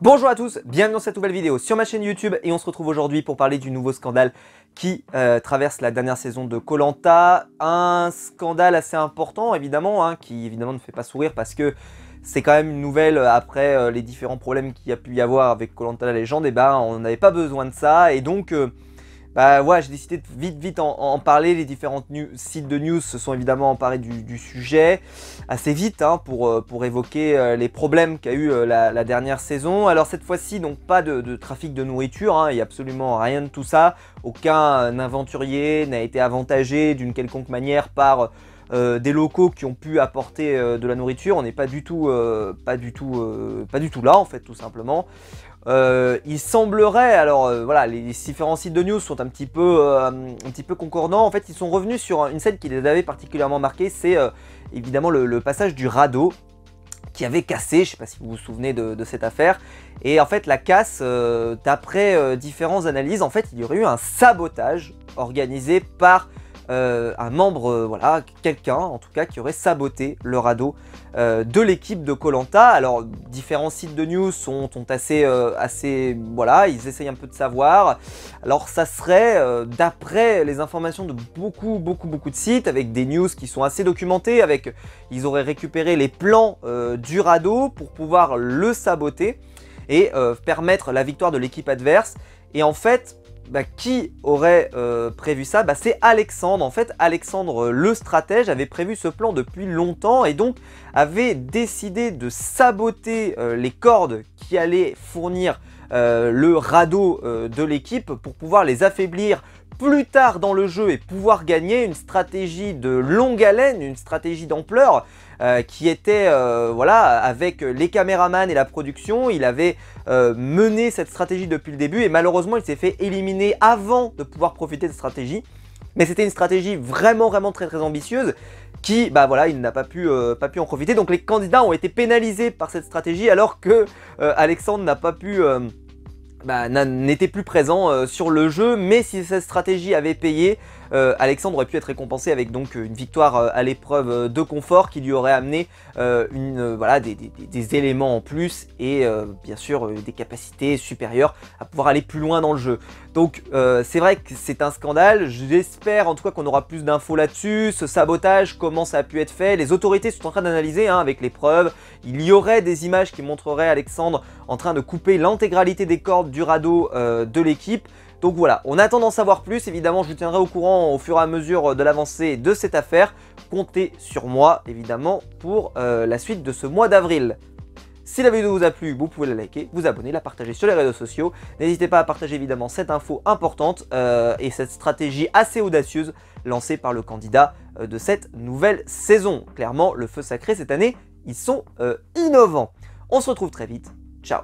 Bonjour à tous, bienvenue dans cette nouvelle vidéo sur ma chaîne YouTube et on se retrouve aujourd'hui pour parler du nouveau scandale qui traverse la dernière saison de Koh Lanta. Un scandale assez important évidemment, qui évidemment ne fait pas sourire parce que c'est quand même une nouvelle après les différents problèmes qu'il y a pu y avoir avec Koh Lanta la légende, et on n'avait pas besoin de ça et donc j'ai décidé de vite en parler. Les différents sites de news se sont évidemment emparés du sujet assez vite pour évoquer les problèmes qu'a eu la dernière saison. Alors cette fois-ci, donc pas de trafic de nourriture, il n'y a absolument rien de tout ça. Aucun aventurier n'a été avantagé d'une quelconque manière par des locaux qui ont pu apporter de la nourriture. On n'est pas du tout là en fait, tout simplement. Il semblerait, alors voilà, les différents sites de news sont un petit peu concordants. En fait, ils sont revenus sur une scène qui les avait particulièrement marqués, c'est évidemment le passage du radeau qui avait cassé. Je ne sais pas si vous vous souvenez de cette affaire. Et en fait, la casse, d'après différentes analyses, en fait, il y aurait eu un sabotage organisé par un membre, voilà, quelqu'un en tout cas qui aurait saboté le radeau de l'équipe de Koh Lanta. Alors différents sites de news sont assez, voilà, ils essayent un peu de savoir. Alors ça serait d'après les informations de beaucoup de sites, avec des news qui sont assez documentées, ils auraient récupéré les plans du radeau pour pouvoir le saboter et permettre la victoire de l'équipe adverse. Et en fait, qui aurait prévu ça? C'est Alexandre. En fait, Alexandre, le stratège, avait prévu ce plan depuis longtemps et donc avait décidé de saboter les cordes qui allaient fournir le radeau de l'équipe pour pouvoir les affaiblir plus tard dans le jeu et pouvoir gagner. Une stratégie de longue haleine, une stratégie d'ampleur qui était, voilà, avec les caméramans et la production. Il avait mené cette stratégie depuis le début et malheureusement il s'est fait éliminer avant de pouvoir profiter de cette stratégie. Mais c'était une stratégie vraiment très ambitieuse qui, voilà, il n'a pas pu en profiter. Donc les candidats ont été pénalisés par cette stratégie alors que Alexandre n'a pas pu... n'était plus présent sur le jeu. Mais si cette stratégie avait payé, Alexandre aurait pu être récompensé avec donc une victoire à l'épreuve de confort qui lui aurait amené voilà, des éléments en plus et bien sûr des capacités supérieures à pouvoir aller plus loin dans le jeu. Donc c'est vrai que c'est un scandale. J'espère en tout cas qu'on aura plus d'infos là-dessus. Ce sabotage, comment ça a pu être fait, les autorités sont en train d'analyser avec les preuves. Il y aurait des images qui montreraient Alexandre en train de couper l'intégralité des cordes du radeau de l'équipe. Donc voilà, on attend d'en savoir plus. Évidemment, je vous tiendrai au courant au fur et à mesure de l'avancée de cette affaire. Comptez sur moi, évidemment, pour la suite de ce mois d'avril. Si la vidéo vous a plu, vous pouvez la liker, vous abonner, la partager sur les réseaux sociaux. N'hésitez pas à partager évidemment cette info importante et cette stratégie assez audacieuse lancée par le candidat de cette nouvelle saison. Clairement, le feu sacré cette année, ils sont innovants. On se retrouve très vite. Ciao.